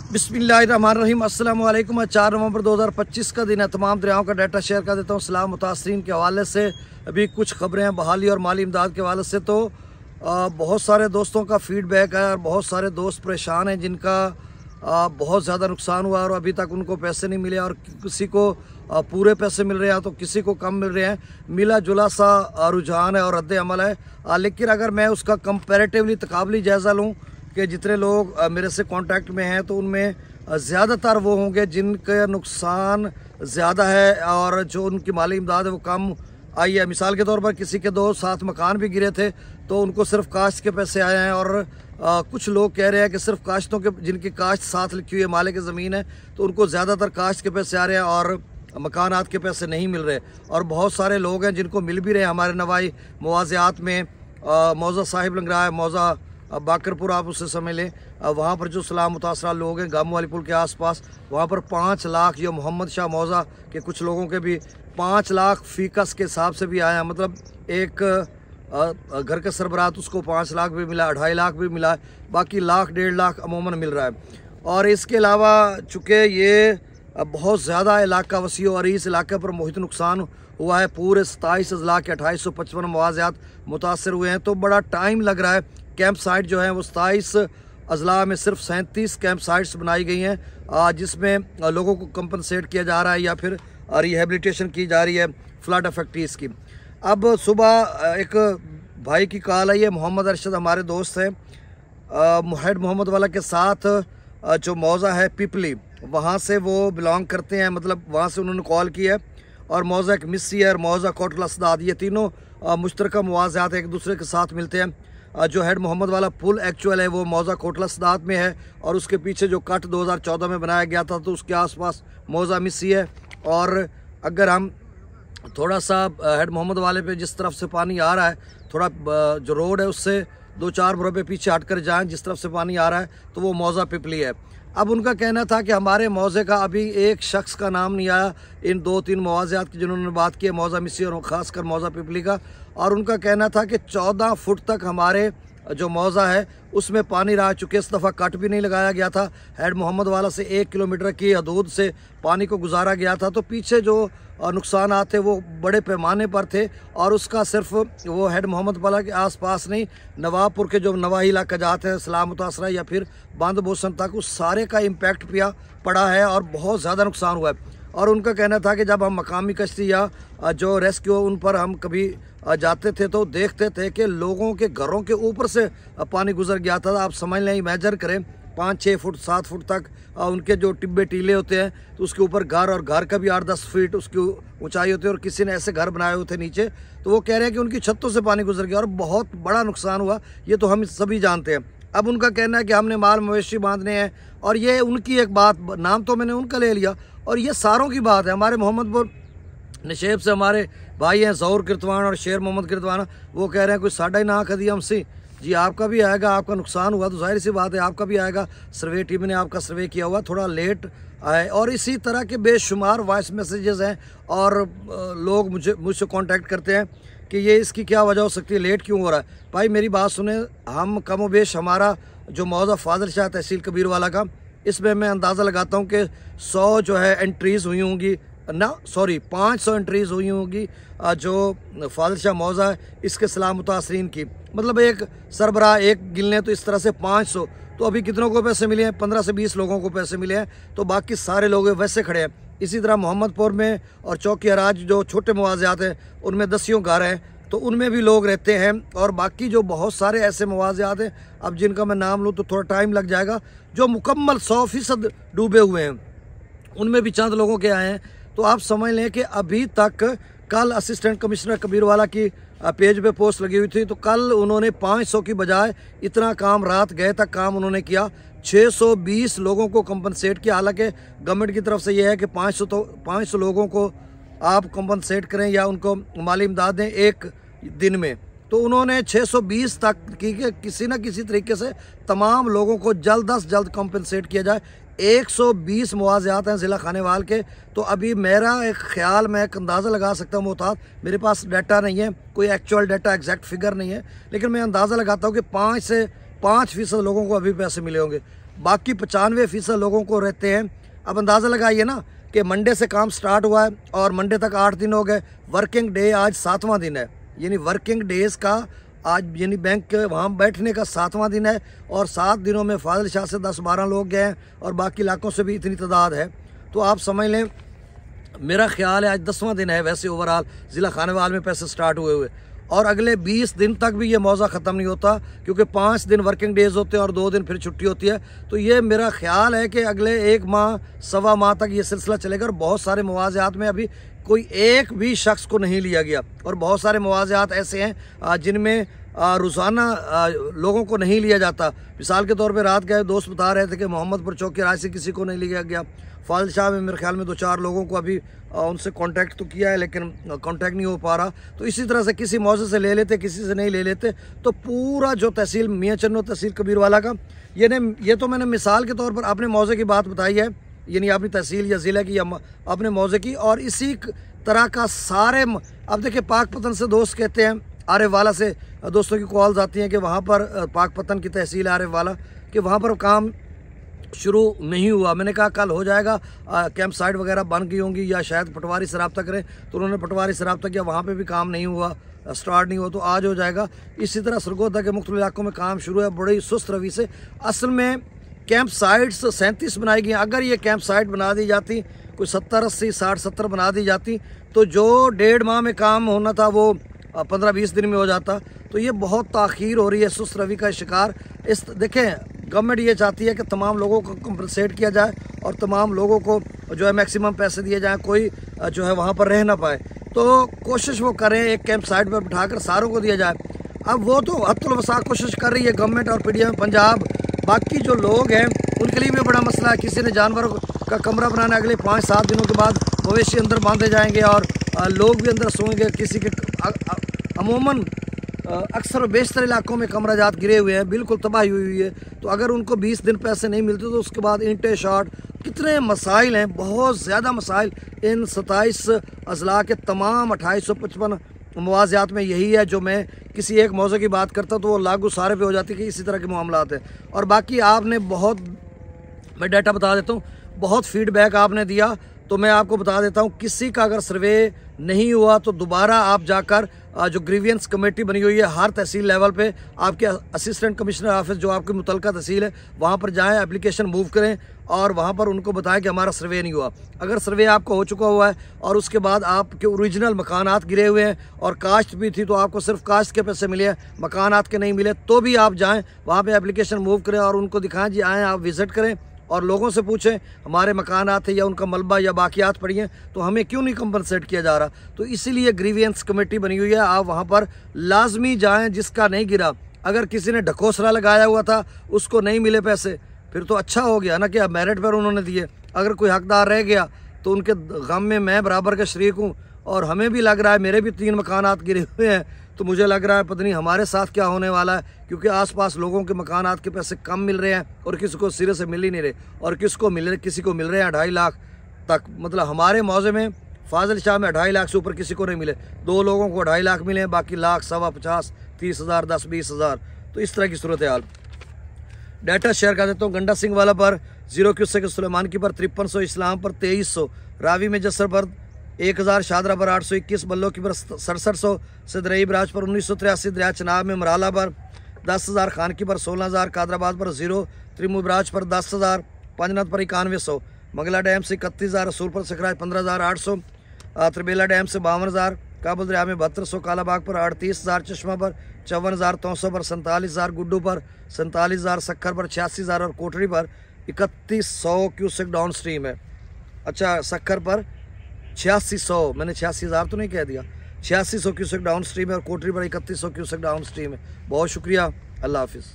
बिस्मिल्लाहिर्रहमानिर्रहीम। अस्सलाम वालेकुम। 4 नवंबर 2025 का दिन है। तमाम दरियाओं का डाटा शेयर कर देता हूँ। सलाम मुतासरीन के हवाले से अभी कुछ खबरें हैं बहाली और माली इमदाद के हवाले से। तो बहुत सारे दोस्तों का फीडबैक है और बहुत सारे दोस्त परेशान हैं जिनका बहुत ज़्यादा नुकसान हुआ और अभी तक उनको पैसे नहीं मिले और किसी को पूरे पैसे मिल रहे हैं तो किसी को कम मिल रहे हैं। मिला जुला सा रुझान है और रद्द अमल है। लेकिन अगर मैं उसका कंपैरेटिवली तकाबली जायज़ा लूँ कि जितने लोग मेरे से कांटेक्ट में हैं तो उनमें ज़्यादातर वो होंगे जिनका नुकसान ज़्यादा है और जो उनकी माली इमदाद है वो कम आई है। मिसाल के तौर पर किसी के 2-7 मकान भी गिरे थे तो उनको सिर्फ काश्त के पैसे आए हैं और कुछ लोग कह रहे हैं कि सिर्फ काश्तों के जिनकी काश्त साथ लिखी हुई है मालिक की ज़मीन है तो उनको ज़्यादातर काश्त के पैसे आ रहे हैं और मकानात के पैसे नहीं मिल रहे। और बहुत सारे लोग हैं जिनको मिल भी रहे हैं। हमारे नवाई मुआज़ात में मौज़ा साहिब लंगरा है, मौज़ा बाकरपुर आप उससे समझ लें, वहाँ पर जो सलाम मुतासरा लोग हैं गामू वाली पुल के आसपास, वहाँ पर 5 लाख ये मोहम्मद शाह मौज़ा के कुछ लोगों के भी 5 लाख फ़ीकस के हिसाब से भी आए हैं। मतलब एक घर का सरबरात उसको 5 लाख भी मिला, 2.5 लाख भी मिला है, बाकी लाख 1.5 लाख अमूमन मिल रहा है। और इसके अलावा चूँकि ये बहुत ज़्यादा इलाका वसी और इस इलाके पर मुहित नुकसान हुआ है, पूरे 27 अज़ला के 2855 मुआवज़ात मुतासर हुए हैं तो बड़ा टाइम लग रहा है। कैंप साइट जो है वो 27 अज़ला में सिर्फ 37 कैंप साइट्स बनाई गई हैं जिसमें लोगों को कंपनसेट किया जा रहा है या फिर रिहेबिलिटेशन की जा रही है फ्लड अफेक्टीज़ की। अब सुबह एक भाई की कॉल आई है, मोहम्मद अरशद हमारे दोस्त हैं, हेड मोहम्मद वाला के साथ जो मौज़ा है पिपली वहाँ से वो बिलोंग करते हैं, मतलब वहाँ से उन्होंने कॉल की है। और मौज़ा एक मिस्सी है और मौज़ा कोटला सदाद, ये तीनों मुश्तरका मुआवज़ात एक दूसरे के साथ मिलते हैं। जो हेड मोहम्मद वाला पुल एक्चुअल है वो मौज़ा कोटला सदात में है और उसके पीछे जो कट 2014 में बनाया गया था तो उसके आसपास मौज़ा मिस्सी है। और अगर हम थोड़ा सा हेड मोहम्मद वाले पे जिस तरफ से पानी आ रहा है, थोड़ा जो रोड है उससे 2-4 मुरब्बे पीछे हट कर जाएँ जिस तरफ से पानी आ रहा है तो वो मौज़ा पिपली है। अब उनका कहना था कि हमारे मौज़े का अभी एक शख्स का नाम नहीं आया इन 2-3 मुआवज़ात की जिन्होंने बात की है, मौज़ा मिस्सी और ख़ासकर मौज़ा पिपली का। और उनका कहना था कि 14 फुट तक हमारे जो मौज़ा है उसमें पानी रह चुके, इस दफ़ा कट भी नहीं लगाया गया था। हेड मोहम्मद वाला से 1 किलोमीटर की हदूद से पानी को गुजारा गया था तो पीछे जो नुकसान थे वो बड़े पैमाने पर थे और उसका सिर्फ वो हेड मोहम्मद वाला के आसपास नहीं, नवाबपुर के जो नवाही इलाका जाते हैं सलाम मुतासरा या फिर बांद बोसन तक, उस सारे का इम्पैक्ट पड़ा है और बहुत ज़्यादा नुकसान हुआ है। और उनका कहना था कि जब हम मकामी कश्ती या जो रेस्क्यू उन पर हम कभी जाते थे तो देखते थे कि लोगों के घरों के ऊपर से पानी गुजर गया था। आप समझ लें, इमेजिन करें 5-6 फुट 7 फुट तक उनके जो टिब्बे टीले होते हैं तो उसके ऊपर घर और घर का भी 8-10 फीट उसकी ऊंचाई होती है और किसी ने ऐसे घर बनाए हुए थे नीचे तो वो कह रहे हैं कि उनकी छतों से पानी गुजर गया और बहुत बड़ा नुकसान हुआ, ये तो हम सभी जानते हैं। अब उनका कहना है कि हमने माल मवेशी बांधने हैं और ये उनकी एक बात, नाम तो मैंने उनका ले लिया और ये सारों की बात है। हमारे मोहम्मदपुर नशेब से हमारे भाई हैं ज़ौर किरतवान और शेर मोहम्मद किरतवाना, वो कह रहे हैं कोई साढ़ा ही ना खदी हमसे जी, आपका भी आएगा, आपका नुकसान हुआ तो जाहिर सी बात है आपका भी आएगा। सर्वे टीम ने आपका सर्वे किया हुआ, थोड़ा लेट आए। और इसी तरह के बेशुमार वॉइस मैसेजेस हैं और लोग मुझसे कांटेक्ट करते हैं कि ये इसकी क्या वजह हो सकती है, लेट क्यों हो रहा है। भाई मेरी बात सुने, हम कम व बेश हमारा जो मौज़ा फाजिल शाह तहसील कबीर वाला का, इसमें मैं अंदाज़ा लगाता हूँ कि 100 जो है एंट्रीज़ हुई होंगी ना, सॉरी 500 एंट्रीज़ हुई होंगी जो फाजिल शाह मौज़ा है इसके सलाम मुतासरीन की। मतलब एक सरबराह एक गिनने तो इस तरह से 500, तो अभी कितनों को पैसे मिले हैं? 15 से 20 लोगों को पैसे मिले हैं तो बाकी सारे लोग वैसे खड़े हैं। इसी तरह मोहम्मदपुर में और चौकी अराज जो छोटे मुआवज़ात हैं उनमें 10 घर हैं तो उनमें भी लोग रहते हैं और बाकी जो बहुत सारे ऐसे मुआवज़ात हैं अब जिनका मैं नाम लूँ तो थोड़ा टाइम लग जाएगा, जो मुकम्मल 100% डूबे हुए हैं उनमें भी चंद लोगों के आए हैं। तो आप समझ लें कि अभी तक कल असिस्टेंट कमिश्नर कबीरवाला की पेज पे पोस्ट लगी हुई थी तो कल उन्होंने 500 की बजाय इतना काम रात गए तक काम उन्होंने किया, 620 लोगों को कंपनसेट किया। हालांकि गवर्नमेंट की तरफ से यह है कि 500 लोगों को आप कंपनसेट करें या उनको माली इमदाद दें एक दिन में, तो उन्होंने 620 तक की कि किसी न किसी तरीके से तमाम लोगों को जल्द अज जल्द कंपनसेट किया जाए। 120 मुआवज़ात हैं ज़िला खानेवाल के। तो अभी मेरा एक ख्याल, मैं एक अंदाज़ा लगा सकता हूँ मोहताज, मेरे पास डाटा नहीं है, कोई एक्चुअल डाटा एग्जैक्ट फिगर नहीं है, लेकिन मैं अंदाज़ा लगाता हूँ कि 5 से 5% लोगों को अभी पैसे मिले होंगे। बाकी 95% लोगों को रहते हैं। अब अंदाज़ा लगाइए ना कि मंडे से काम स्टार्ट हुआ है और मंडे तक 8 दिन हो गए, वर्किंग डे आज 7वां दिन है, यानी वर्किंग डेज़ का आज यानी बैंक के वहाँ बैठने का 7वां दिन है और 7 दिनों में फाजिल शाह से 10-12 लोग गए हैं और बाकी इलाकों से भी इतनी तादाद है। तो आप समझ लें, मेरा ख्याल है आज 10वां दिन है वैसे ओवरऑल ज़िला खानेवाल में पैसे स्टार्ट हुए और अगले 20 दिन तक भी ये मौज़ा ख़त्म नहीं होता, क्योंकि 5 दिन वर्किंग डेज़ होते हैं और 2 दिन फिर छुट्टी होती है। तो ये मेरा ख्याल है कि अगले 1 माह 1.25 माह तक ये सिलसिला चलेगा और बहुत सारे मुआवज़ात में अभी कोई एक भी शख्स को नहीं लिया गया और बहुत सारे मुआवज़ात ऐसे हैं जिनमें रोज़ाना लोगों को नहीं लिया जाता। मिसाल के तौर पे रात गए दोस्त बता रहे थे कि मोहम्मदपुर चौक के राय से किसी को नहीं लिया गया। फाजिल शाह में मेरे ख्याल में 2-4 लोगों को अभी उनसे कांटेक्ट तो किया है लेकिन कांटेक्ट नहीं हो पा रहा। तो इसी तरह से किसी मौजे से ले लेते, किसी से नहीं ले लेते, तो पूरा जो तहसील मियाँ चन्नो तहसील कबीरवाला का ये तो मैंने मिसाल के तौर पर अपने मौजे की बात बताई है, यानी अपनी तहसील या ज़िले की या अपने मौजे की। और इसी तरह का सारे अब देखिए पाकपतन से दोस्त कहते हैं, आरिफ वाला से दोस्तों की कॉल्स आती हैं कि वहाँ पर पाकपतन की तहसील आरिफ वाला कि वहाँ पर काम शुरू नहीं हुआ। मैंने कहा कल हो जाएगा, कैंप साइट वगैरह बन गई होंगी या शायद पटवारी से रब्ता करें, तो उन्होंने पटवारी से रब्ता किया, वहाँ पे भी काम नहीं हुआ, स्टार्ट नहीं हुआ, तो आज हो जाएगा। इसी तरह सरगोदा के मुख्तलिफ इलाकों में काम शुरू है बड़ी सुस्त रवि से। असल में कैंप साइट्स 37 बनाई गई हैं। अगर ये कैंप साइट बना दी जाती, कोई 70, 80, 60, 70 बना दी जाती, तो जो 1.5 माह में काम होना था वो 15-20 दिन में हो जाता। तो ये बहुत ताख़ीर हो रही है, सुस्त रवि का शिकार। इस देखें गवर्नमेंट ये चाहती है कि तमाम लोगों को कंपनसेट किया जाए और तमाम लोगों को जो है मैक्सिमम पैसे दिए जाएं, कोई जो है वहाँ पर रह ना पाए। तो कोशिश वो करें एक कैंप साइट पर बिठाकर सारों को दिया जाए। अब वो तो हत्तुल वसा कोशिश कर रही है गवर्नमेंट और PDM पंजाब। बाकी जो लोग हैं उनके लिए भी बड़ा मसला है। किसी ने जानवरों का कमरा बनाना, अगले 5-7 दिनों के बाद मवेशी अंदर बांधे जाएंगे और लोग भी अंदर सोएंगे। किसी के अमूमन अक्सर बेशतर इलाकों में कमरा जात गिरे हुए हैं, बिल्कुल तबाही हुई है। तो अगर उनको 20 दिन पैसे नहीं मिलते तो उसके बाद इंटे शार्ट, कितने मसाइल हैं, बहुत ज़्यादा मसाइल इन 27 अजला के तमाम 2855 मुआवज़ात में। यही है जो मैं किसी एक मौज़े की बात करता तो वो लागू सारे पे हो जाती है कि इसी तरह के मामलात हैं। और बाकी आपने बहुत, मैं डाटा बता देता हूँ, बहुत फीडबैक आपने दिया, तो मैं आपको बता देता हूँ किसी का अगर सर्वे नहीं हुआ तो दोबारा आप जाकर जो ग्रीवियंस कमेटी बनी हुई है हर तहसील लेवल पे, आपके असिस्टेंट कमिश्नर ऑफिस जो आपकी मुतलका तहसील है वहाँ पर जाएं, एप्लीकेशन मूव करें और वहाँ पर उनको बताएं कि हमारा सर्वे नहीं हुआ। अगर सर्वे आपको हो चुका हुआ है और उसके बाद आपके ओरिजिनल मकानात गिरे हुए हैं और कास्ट भी थी तो आपको सिर्फ कास्ट के पैसे मिले हैं, मकानात के नहीं मिले, तो भी आप जाएँ वहाँ पर एप्लीकेशन मूव करें और उनको दिखाएँ जी आएँ, आप विज़िट करें और लोगों से पूछें हमारे मकानात थे या उनका मलबा या बाकियात पड़ी हैं तो हमें क्यों नहीं कंपनसेट किया जा रहा। तो इसीलिए ग्रीवियंस कमेटी बनी हुई है, आप वहाँ पर लाजमी जाएं। जिसका नहीं गिरा, अगर किसी ने ढकोसला लगाया हुआ था उसको नहीं मिले पैसे, फिर तो अच्छा हो गया ना कि अब मेरिट पर उन्होंने दिए। अगर कोई हकदार रह गया तो उनके गम में मैं बराबर का शरीक हूँ और हमें भी लग रहा है, मेरे भी 3 मकानात गिरे हुए हैं, तो मुझे लग रहा है पता नहीं हमारे साथ क्या होने वाला है, क्योंकि आसपास लोगों के मकानात के पैसे कम मिल रहे हैं और किसी को सिरे से मिल ही नहीं रहे और किसी को मिल रहे हैं 2.5 लाख तक। मतलब हमारे मौजे में फाजिल शाह में 2.5 लाख से ऊपर किसी को नहीं मिले, 2 लोगों को 2.5 लाख मिले हैं, बाकी लाख, 50, 30 हज़ार, 10, 20 हज़ार। तो इस तरह की सूरत हाल। डाटा शेयर कर देता हूँ। गंडा सिंह वाला पर 0 क्यूसेक, सुलेमान की पर 5300, इस्लाम पर 2300, रावी में जसर पर 1000, शादरा पर 821, बल्लो की पर 6700, सदरई बराज पर 1983, दरिया चनाब में मराला पर 10,000, खान की पर 16,000, कादराबाद पर 0, त्रिमू बराज पर 10,000, पंजनत पर 9100, मंगला डैम से 31,000, रसूल पर सकराज 15,800, त्रिबेला डैम से 52,000, काबुल दरिया में 7200, कालाबाग पर 38,000, चश्मा पर 54,000, तौसा पर 47,000, गुड्डू पर 47,000, सक्खर पर 86,000 और कोटरी पर 3100 क्यूसेक डाउन स्ट्रीम है। अच्छा, सक्खर पर 8600, मैंने 86,000 तो नहीं कह दिया, 8600 क्यूसेक डाउन स्ट्रीम है और कोटरी पर 3100 क्यूसेक डाउन स्ट्रीम है। बहुत शुक्रिया, अल्लाह हाफिज़।